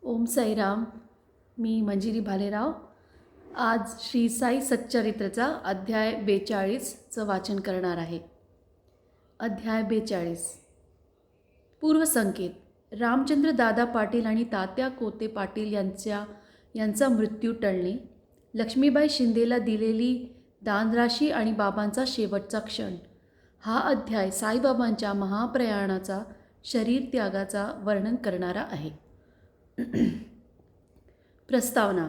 ओम साईराम. मी मंजिरी भालेराव. आज श्री साई सच्चरित्रचा अध्याय 42चं वाचन करणार आहे. अध्याय 42. पूर्वसंकेत. रामचंद्र दादा पाटील आणि तात्या कोते पाटील यांचा मृत्यू टळणे, लक्ष्मीबाई शिंदेला दिलेली दानराशी आणि बाबांचा शेवटचा क्षण. हा अध्याय साईबाबांच्या महाप्रयाणाचा, शरीर त्यागाचा वर्णन करणारा आहे. प्रस्तावना.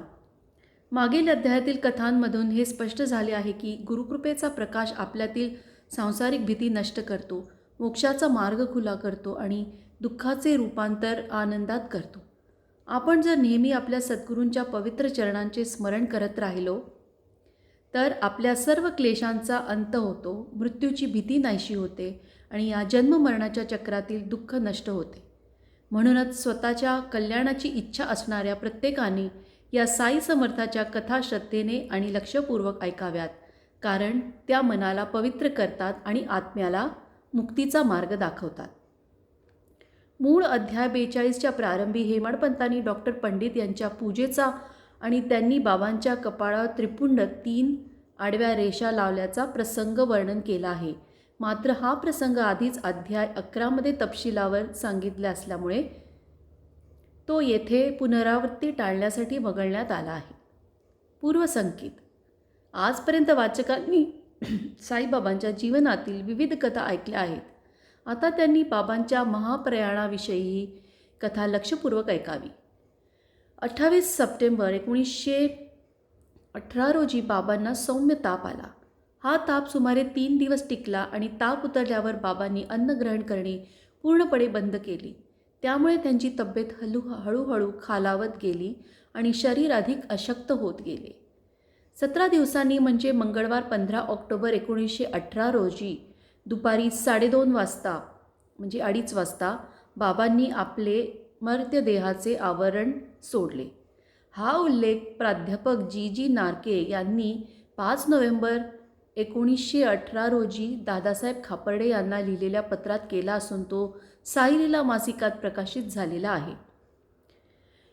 मागील अध्यायातील कथांमधून हे स्पष्ट झाले आहे की गुरुकृपेचा प्रकाश आपल्यातील सांसारिक भीती नष्ट करतो, मोक्षाचा मार्ग खुला करतो आणि दुःखाचे रूपांतर आनंदात करतो. आपण जर नेहमी आपल्या सद्गुरूंच्या पवित्र चरणांचे स्मरण करत राहिलो तर आपल्या सर्व क्लेशांचा अंत होतो, मृत्यूची भीती नाहीशी होते आणि या जन्ममरणाच्या चक्रातील दुःख नष्ट होते. म्हणूनच स्वतःच्या कल्याणाची इच्छा असणाऱ्या प्रत्येकाने या साई समर्थाच्या कथा श्रद्धेने आणि लक्षपूर्वक ऐकाव्यात, कारण त्या मनाला पवित्र करतात आणि आत्म्याला मुक्तीचा मार्ग दाखवतात. मूळ अध्याय 42च्या प्रारंभी हेमाडपंतांनी डॉक्टर पंडित यांच्या पूजेचा आणि त्यांनी बाबांच्या कपाळावर त्रिपुंड 3 आडव्या रेषा लावल्याचा प्रसंग वर्णन केला आहे. मात्र हा प्रसंग आधीच अध्याय 11मध्ये तपशिलावर सांगितला असल्यामुळे तो येथे पुनरावृत्ती टाळण्यासाठी वगळण्यात आला आहे. पूर्वसंकेत. आजपर्यंत वाचकांनी साईबाबांच्या जीवनातील विविध कथा ऐकल्या आहेत. आता त्यांनी बाबांच्या महाप्रयाणाविषयी कथा लक्षपूर्वक ऐकावी. 28 सप्टेंबर 1918 रोजी बाबांना सौम्य ताप आला. हा ताप सुमारे 3 दिवस टिकला आणि ताप उतरल्यावर बाबांनी अन्न ग्रहण करणे पूर्णपणे बंद केले. त्यामुळे त्यांची तब्येत हळूहळू खालावत गेली आणि शरीर अधिक अशक्त होत गेले. 17 दिवसांनी म्हणजे मंगळवार 15 ऑक्टोबर 1918 रोजी दुपारी 2:30 वाजता म्हणजे 2:30 वाजता बाबांनी आपले मर्त्यदेहाचे आवरण सोडले. हा उल्लेख प्राध्यापक जी नारके यांनी 5 नोव्हेंबर 1918 रोजी दादासाहेब खापर्डे यांना लिहिलेल्या पत्रात केला असून तो साईलीला मासिकात प्रकाशित झालेला आहे.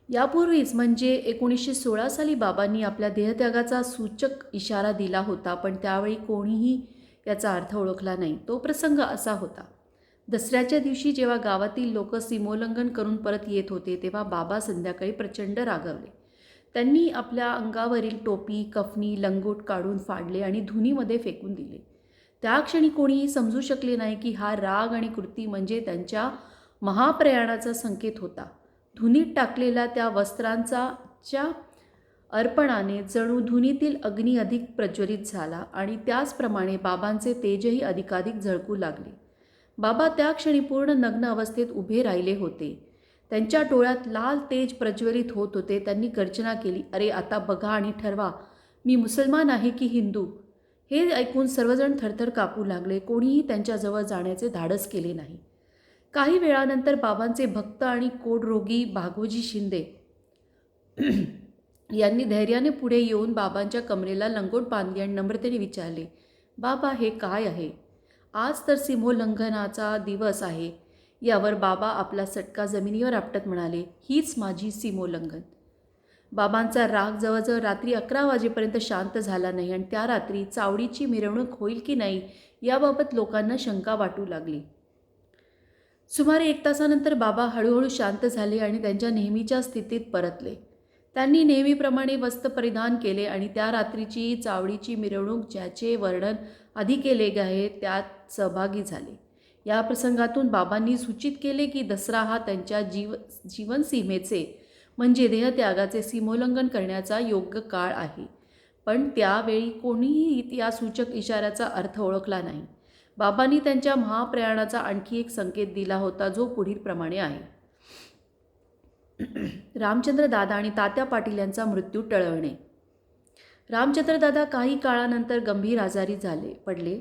यापूर्वीच म्हणजे 1916 साली बाबांनी आपल्या देहत्यागाचा सूचक इशारा दिला होता, पण त्यावेळी कोणीही याचा अर्थ ओळखला नाही. तो प्रसंग असा होता. दसऱ्याच्या दिवशी जेव्हा गावातील लोक सीमोल्लंघन करून परत येत होते तेव्हा बाबा संध्याकाळी प्रचंड रागावले. त्यांनी आपल्या अंगावरील टोपी, कफनी, लंगोट काढून फाडले आणि धुनीमध्ये फेकून दिले. त्या क्षणी कोणीही समजू शकले नाही की हा राग आणि कृती म्हणजे त्यांच्या महाप्रयाणाचा संकेत होता. धुनीत टाकलेल्या त्या वस्त्रांच्या अर्पणाने जणू धुनीतील अग्नी अधिक प्रज्वलित झाला आणि त्याचप्रमाणे बाबांचे तेजही अधिकाधिक झळकू लागले. बाबा त्या क्षणी पूर्ण नग्न अवस्थेत उभे राहिले होते. त्यांच्या डोळ्यात लाल तेज प्रज्वलित होत होते. त्यांनी गर्जना केली, "अरे आता बघा आणि ठरवा, मी मुसलमान आहे की हिंदू." हे ऐकून सर्वजण थरथर कापू लागले. कोणीही त्यांच्याजवळ जाण्याचे धाडस केले नाही. काही वेळानंतर बाबांचे भक्त आणि कोडरोगी भागोजी शिंदे यांनी धैर्याने पुढे येऊन बाबांच्या कमरेला लंगोट बांधली आणि नम्रतेने विचारले, "बाबा, हे काय आहे?" "आज तर सीमोल्लंघनाचा दिवस आहे." यावर बाबा आपला सटका जमिनीवर आपटत म्हणाले, "हीच माझी सीमोल्लंघन." बाबांचा राग जवळजवळ रात्री 11 वाजेपर्यंत शांत झाला नाही आणि त्या रात्री चावडीची मिरवणूक होईल की नाही याबाबत लोकांना शंका वाटू लागली. सुमारे 1 तासानंतर बाबा हळूहळू शांत झाले आणि त्यांच्या नेहमीच्या स्थितीत परतले. त्यांनी नेहमीप्रमाणे वस्त्र परिधान केले आणि त्या रात्रीची चावडीची मिरवणूक ज्याचे वर्णन आधी केले आहे त्यात सहभागी झाले. या प्रसंगातून बाबांनी सूचित केले की दसरा हा त्यांच्या जीवनसीमेचे म्हणजे देहत्यागाचे सीमोल्लंघन करण्याचा योग्य काळ आहे. पण त्यावेळी कोणीही या सूचक इशाऱ्याचा अर्थ ओळखला नाही. बाबांनी त्यांच्या महाप्रयाणाचा आणखी एक संकेत दिला होता, जो पुढील प्रमाणे आहे. रामचंद्र दादा आणि तात्या पाटील यांचा मृत्यू टळवणे. रामचंद्र दादा काही काळानंतर गंभीर आजारी पडले.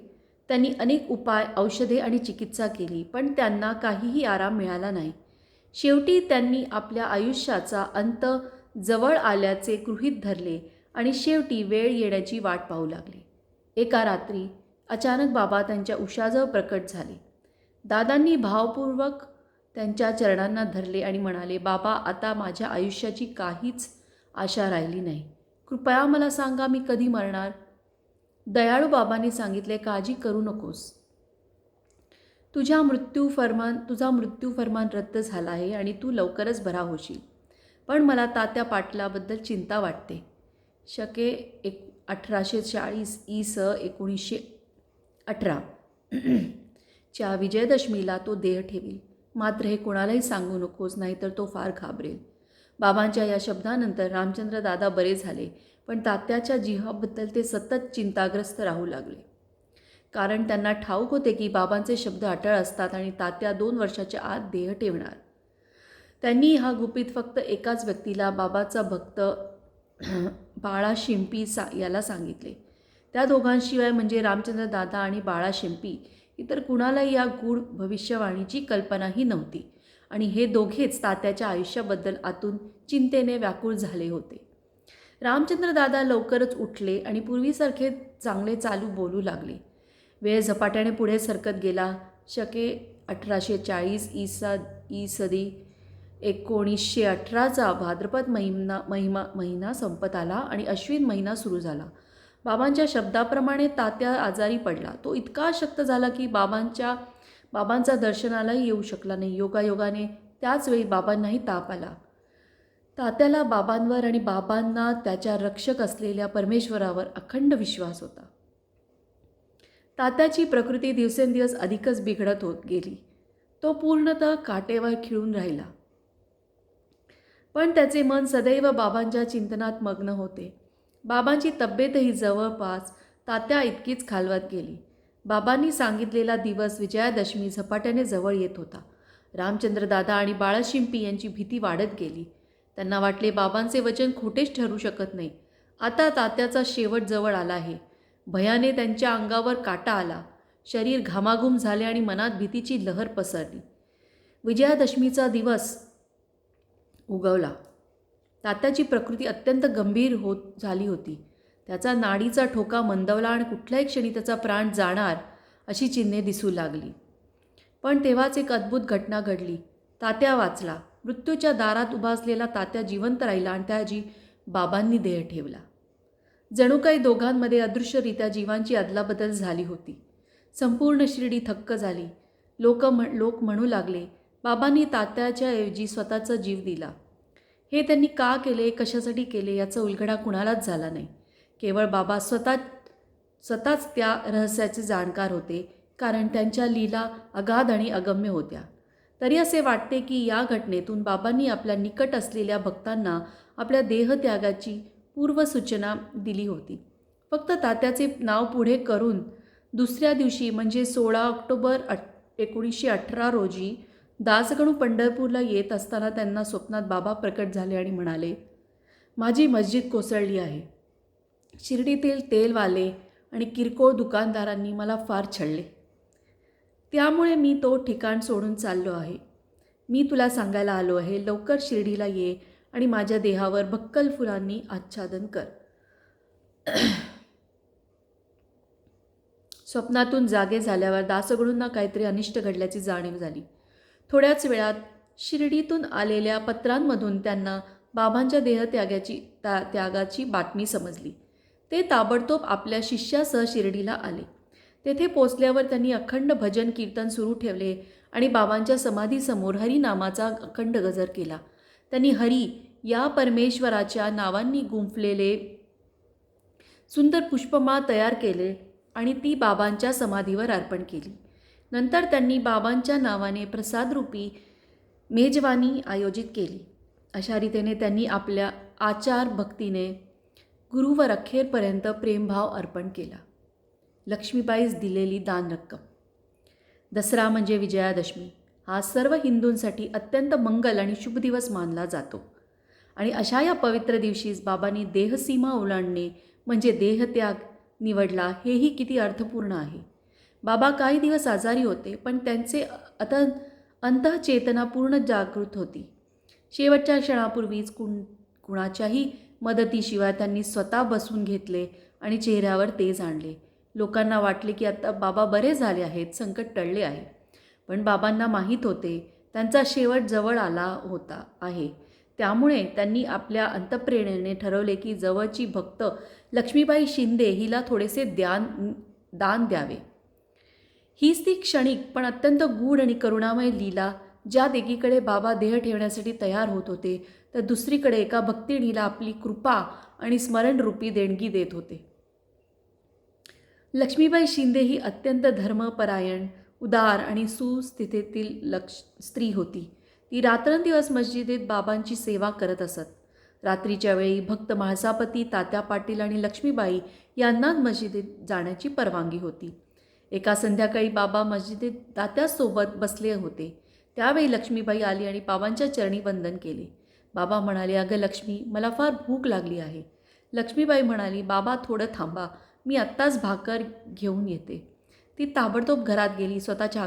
त्यांनी अनेक उपाय, औषधे आणि चिकित्सा केली, पण त्यांना काहीही आराम मिळाला नाही. शेवटी त्यांनी आपल्या आयुष्याचा अंत जवळ आल्याचे गृहीत धरले आणि शेवटी वेळ येण्याची वाट पाहू लागले. एका रात्री अचानक बाबा त्यांच्या उशाजवळ प्रकट झाले. दादांनी भावपूर्वक त्यांच्या चरणांना धरले आणि म्हणाले, बाबा, आता माझ्या आयुष्याची काहीच आशा राहिली नाही. कृपया मला सांगा, मी कधी मरणार? दयाळू बाबांनी सांगितले, काळजी करू नकोस. तुझा मृत्यू फरमान रद्द झाला आहे आणि तू लवकरच बरा होशील. पण मला तात्या पाटलाबद्दल चिंता वाटते. शके 1840 इ.स. 1918 च्या विजयादशमीला तो देह ठेवील. मात्र हे कोणालाही सांगू नकोस, नाहीतर तो फार घाबरेल. बाबांच्या या शब्दानंतर रामचंद्र दादा बरे झाले, पण तात्याच्या जीवाबद्दल ते सतत चिंताग्रस्त राहू लागले. कारण त्यांना ठाऊक होते की बाबांचे शब्द अटळ असतात आणि तात्या 2 वर्षाच्या आत देह ठेवणार. त्यांनी हा गुपित फक्त एकाच व्यक्तीला, बाबाचा भक्त बाळा शिंपी याला सांगितले. त्या दोघांशिवाय म्हणजे रामचंद्र दादा आणि बाळा शिंपी इतर कुणालाही या गूढ भविष्यवाणीची कल्पनाही नव्हती. आणि हे दोघेच तात्याच्या आयुष्याबद्दल आतून चिंतेने व्याकुळ झाले होते. रामचंद्र दादा लवकरच उठले आणि पूर्वीसारखे चांगले चालू बोलू लागले. वेळ झपाट्याने पुढे सरकत गेला. शके 1840 इ.सदी 1918चा भाद्रपद महिना संपत आला आणि अश्विन महिना सुरू झाला. बाबांच्या शब्दाप्रमाणे तात्या आजारी पडला. तो इतका अशक्त झाला की बाबांचा दर्शनालाही येऊ शकला नाही. योगायोगाने त्याच वेळी बाबांनाही ताप आला. तात्याला बाबांवर आणि बाबांना त्याच्या रक्षक असलेल्या परमेश्वरावर अखंड विश्वास होता. तात्याची प्रकृती दिवसेंदिवस अधिकच बिघडत होत गेली. तो पूर्णतः काटेवर खिळून राहिला. पण त्याचे मन सदैव बाबांच्या चिंतनात मग्न होते. बाबांची तब्येतही जवळपास तात्या इतकीच खालवत गेली. बाबांनी सांगितलेला दिवस विजयादशमी झपाट्याने जवळ येत होता. रामचंद्र दादा आणि बाळाशिंपी यांची भीती वाढत गेली. त्यांना वाटले, बाबांचे वचन खोटेच ठरू शकत नाही. आता तात्याचा शेवट जवळ आला आहे. भयाने त्यांच्या अंगावर काटा आला. शरीर घामाघूम झाले आणि मनात भीतीची लहर पसरली. विजयादशमीचा दिवस उगवला. तात्याची प्रकृती अत्यंत गंभीर झाली होती. त्याचा नाडीचा ठोका मंदवला आणि कुठल्याही क्षणी त्याचा प्राण जाणार अशी चिन्हे दिसू लागली. पण तेव्हाच एक अद्भुत घटना घडली. तात्या वाचला. मृत्यूच्या दारात उभा असलेला तात्या जिवंत राहिला आणि त्याऐवजी बाबांनी देह ठेवला. जणू काही दोघांमध्ये अदृश्यरित्या जीवांची अदलाबदल झाली होती. संपूर्ण शिर्डी थक्क झाली. लोक म्हणू लागले, बाबांनी तात्याच्या ऐवजी स्वतःचा जीव दिला. हे त्यांनी का केले, कशासाठी केले याचा उलगडा कुणालाच झाला नाही. केवळ बाबा स्वतःच त्या रहस्याचे जाणकार होते, कारण त्यांच्या लीला अगाध आणि अगम्य होत्या. तरी असे वाटते की या घटनेतून बाबांनी आपल्या निकट असलेल्या भक्तांना आपल्या देहत्यागाची पूर्वसूचना दिली होती. फक्त तात्याचे नाव पुढे करून दुसऱ्या दिवशी म्हणजे 16 ऑक्टोबर 1918 रोजी दासगणू पंढरपूरला येत असताना त्यांना स्वप्नात बाबा प्रकट झाले आणि म्हणाले, माझी मस्जिद कोसळली आहे. शिर्डीतील तेलवाले आणि किरकोळ दुकानदारांनी मला फार छळले. त्यामुळे मी तो ठिकाण सोडून चाललो आहे. मी तुला सांगायला आलो आहे, लवकर शिर्डीला ये आणि माझ्या देहावर बक्कल फुलांनी आच्छादन कर. स्वप्नातून जागे झाल्यावर दासगणूंना काहीतरी अनिष्ट घडल्याची जाणीव झाली. थोड्याच वेळात शिर्डीतून आलेल्या पत्रांमधून त्यांना बाबांच्या त्यागाची बातमी समजली. ते ताबडतोब आपल्या शिष्यासह शिर्डीला आले. तेथे पोचल्यावर त्यांनी अखंड भजन कीर्तन सुरू ठेवले आणि बाबांच्या समाधीसमोर हरी नामाचा अखंड गजर केला. त्यांनी हरी या परमेश्वराच्या नावांनी गुंफलेले सुंदर पुष्पमाळ तयार केले आणि ती बाबांच्या समाधीवर अर्पण केली. नंतर त्यांनी बाबांच्या नावाने प्रसादरूपी मेजवानी आयोजित केली. अशा रीतीने त्यांनी आपल्या आचार भक्तीने गुरुवर अखेरपर्यंत प्रेमभाव अर्पण केला. लक्ष्मीबाईस दिलेली दान रक्कम. दसरा म्हणजे विजयादशमी हा सर्व हिंदूंसाठी अत्यंत मंगल आणि शुभ दिवस मानला जातो. आणि अशा या पवित्र दिवशीच बाबांनी देहसीमा ओलांडणे म्हणजे देहत्याग निवडला, हेही किती अर्थपूर्ण आहे. बाबा काही दिवस आजारी होते, पण त्यांचे अंतःचेतना पूर्ण जागृत होती. शेवटच्या क्षणापूर्वीच कुणाच्याही मदतीशिवाय त्यांनी स्वतः बसून घेतले आणि चेहऱ्यावर तेज आणले. लोकांना वाटले की आता बाबा बरे झाले आहेत, संकट टळले आहे. पण बाबांना माहीत होते त्यांचा शेवट जवळ आला होता आहे. त्यामुळे त्यांनी आपल्या अंतःप्रेरणेने ठरवले की जवळची भक्त लक्ष्मीबाई शिंदे हिला थोडेसे दान द्यावे. हीच ती क्षणिक पण अत्यंत गूढ आणि करुणामय लीला, ज्यात एकीकडे बाबा देह ठेवण्यासाठी तयार होत होते, तर दुसरीकडे एका भक्तिणीला आपली कृपा आणि स्मरणरूपी देणगी देत होते. लक्ष्मीबाई शिंदे ही अत्यंत धर्मपरायण, उदार आणि सुस्थितीतील स्त्री होती. ती रात्रंदिवस मस्जिदीत बाबांची सेवा करत असत. रात्रीच्या वेळी भक्त म्हाळसापती, तात्या पाटील आणि लक्ष्मीबाई यांना मस्जिदीत जाण्याची परवानगी होती. एका संध्याकाळी बाबा मस्जिदीत तात्यासोबत बसले होते. त्यावेळी लक्ष्मीबाई आली आणि बाबांच्या चरणी वंदन केले. बाबा म्हणाले, "अगं लक्ष्मी, मला फार भूक लागली आहे." लक्ष्मीबाई म्हणाली, "बाबा थोडं थांबा, मी आत्ताच भाकर घेऊन येते." ती ताबडतोब घरात गेली, स्वतःच्या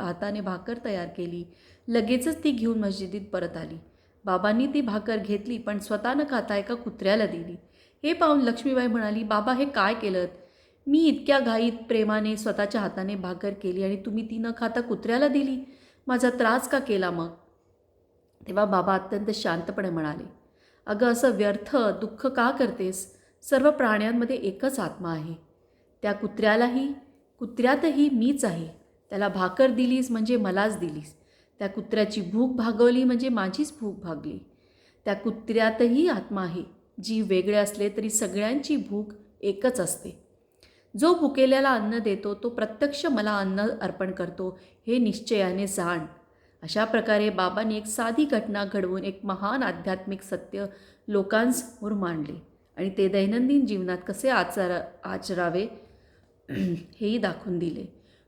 हाताने भाकर तयार केली. लगेचच ती घेऊन मस्जिदीत परत आली. बाबांनी ती भाकर घेतली, पण स्वतः न खाता एका कुत्र्याला दिली. हे पाहून लक्ष्मीबाई म्हणाली, "बाबा, हे काय केलं? मी इतक्या घाईत प्रेमाने स्वतःच्या हाताने भाकर केली आणि तुम्ही ती न खाता कुत्र्याला दिली. माझा त्रास का केला मग?" तेव्हा बाबा अत्यंत शांतपणे म्हणाले, "अगं, असं व्यर्थ दुःख का करतेस? सर्व प्राण्यांमध्ये एकच आत्मा आहे. त्या कुत्र्यातही मीच आहे. त्याला भाकर दिलीस म्हणजे मलाच दिलीस. त्या कुत्र्याची भूक भागवली म्हणजे माझीच भूक भागली. त्या कुत्र्यातही आत्मा आहे. जीव वेगळे असले तरी सगळ्यांची भूक एकच असते. जो भुकेल्याला अन्न देतो तो प्रत्यक्ष मला अन्न अर्पण करतो, हे निश्चयाने जाण." अशा प्रकारे बाबांनी एक साधी घटना घडवून एक महान आध्यात्मिक सत्य लोकांसमोर मांडले आणि ते दैनंदिन जीवनात कसे आचरावे हेही दाखवून दिले,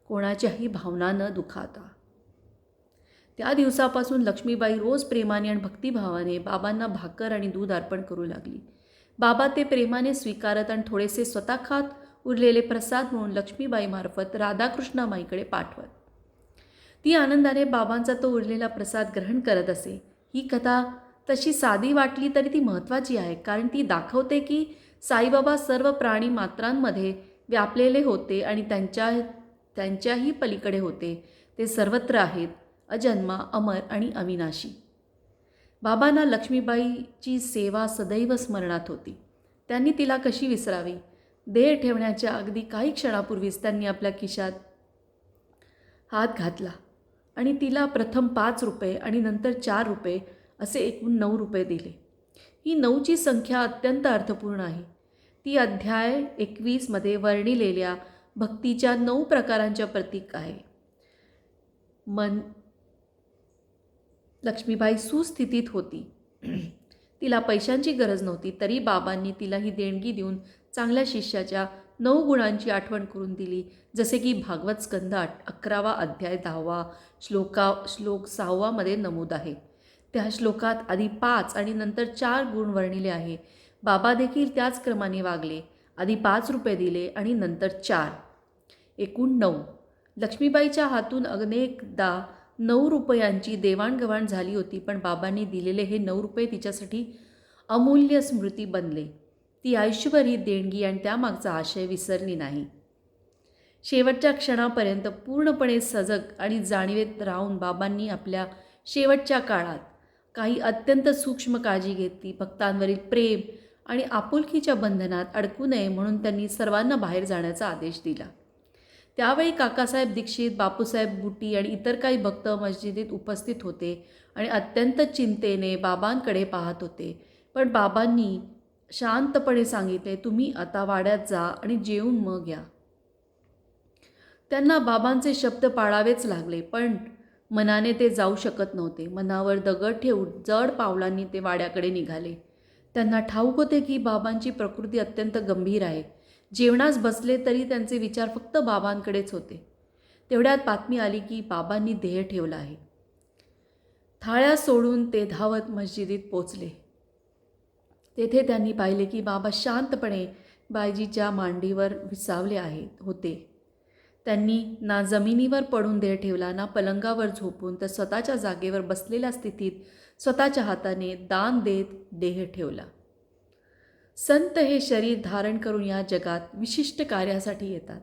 कोणाच्याही भावना न दुखावता. त्या दिवसापासून लक्ष्मीबाई रोज प्रेमाने आणि भक्तिभावाने बाबांना भाकर आणि दूध अर्पण करू लागली. बाबा ते प्रेमाने स्वीकारत आणि थोडेसे स्वतः खात उरलेले प्रसाद म्हणून लक्ष्मीबाईमार्फत राधाकृष्णामाईकडे पाठवत. ती आनंदाने बाबांचा तो उरलेला प्रसाद ग्रहण करत असे. ही कथा तशी साधी वाटली तरी ती महत्त्वाची आहे, कारण ती दाखवते की साईबाबा सर्व प्राणी मात्रांमध्ये व्यापलेले होते आणि त्यांच्याही पलीकडे होते. ते सर्वत्र आहेत, अजन्मा, अमर आणि अविनाशी. बाबांना लक्ष्मीबाईची सेवा सदैव स्मरणात होती. त्यांनी तिला कशी विसरावी? देह ठेवण्याच्या अगदी काही क्षणापूर्वीच त्यांनी आपल्या खिशात हात घातला आणि तिला प्रथम 5 रुपये आणि नंतर 4 रुपये असे एकूण 9 रुपये दिले. ही 9ची संख्या अत्यंत अर्थपूर्ण आहे. ती अध्याय 21 मध्ये वर्णिलेल्या भक्तीच्या 9 प्रकारांच्या प्रतीक आहे. लक्ष्मीबाई सुस्थितीत होती. तिला पैशांची गरज नव्हती, तरी बाबांनी तिला ही देणगी देऊन चांगल्या शिष्याच्या 9 गुणांची आठवण करून दिली, जसे की भागवत स्कंद 11वा अध्याय 10वा श्लोक 6वा मध्ये नमूद आहे. त्या श्लोकात आधी 5 आणि नंतर 4 गुण वर्णिले आहे. बाबा देखील त्याच क्रमाने वागले. आधी 5 रुपये दिले आणि नंतर 4, एकूण 9. लक्ष्मीबाईच्या हातून अनेकदा 9 रुपयांची देवाणघेवाण झाली होती, पण बाबांनी दिलेले हे 9 रुपये तिच्यासाठी अमूल्य स्मृती बनले. ती आयुष्यभर ही देणगी आणि त्यामागचा आशय विसरली नाही. शेवटच्या क्षणापर्यंत पूर्णपणे सजग आणि जाणीवेत राहून बाबांनी आपल्या शेवटच्या काळात काही अत्यंत सूक्ष्म काळजी घेतली. भक्तांवरील प्रेम आणि आपुलकीच्या बंधनात अडकू नये म्हणून त्यांनी सर्वांना बाहेर जाण्याचा आदेश दिला. त्यावेळी काकासाहेब दीक्षित, बापूसाहेब बुटी आणि इतर काही भक्त मस्जिदीत उपस्थित होते आणि अत्यंत चिंतेने बाबांकडे पाहत होते. पण बाबांनी शांतपणे सांगितले, "तुम्ही आता वाड्यात जा आणि जेवून मग या." त्यांना बाबांचे शब्द पाळावेच लागले, पण मनाने ते जाऊ शकत नव्हते. मनावर दगड ठेवून जड पावलांनी ते वाड्याकडे निघाले. त्यांना ठाऊक होते की बाबांची प्रकृती अत्यंत गंभीर आहे. जेवणास बसले तरी त्यांचे विचार फक्त बाबांकडेच होते. तेवढ्यात बातमी आली की बाबांनी देह ठेवला आहे. थाळ्या सोडून ते धावत मस्जिदीत पोचले. तेथे त्यांनी पाहिले की बाबा शांतपणे बायजीच्या मांडीवर विसावले होते. त्यांनी ना जमिनीवर पडून देह ठेवला, ना पलंगावर झोपून, तर स्वतःच्या जागेवर बसलेल्या स्थितीत स्वतःच्या हाताने दान देत देह ठेवला. संत हे शरीर धारण करून या जगात विशिष्ट कार्यासाठी येतात.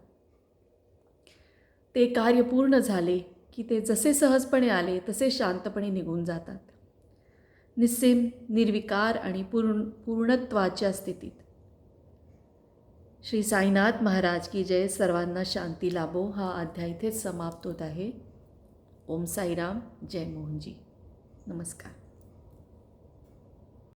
ते कार्य पूर्ण झाले की ते जसे सहजपणे आले तसे शांतपणे निघून जातात. निस्सीम, निर्विकार आणि पूर्णत्वाच्या स्थितीत. श्री साईनाथ महाराज की जय. सर्वांना शांती लाभो. हा अध्याय इथेच समाप्त होत आहे. ओम साईराम. जय मोहनजी. नमस्कार.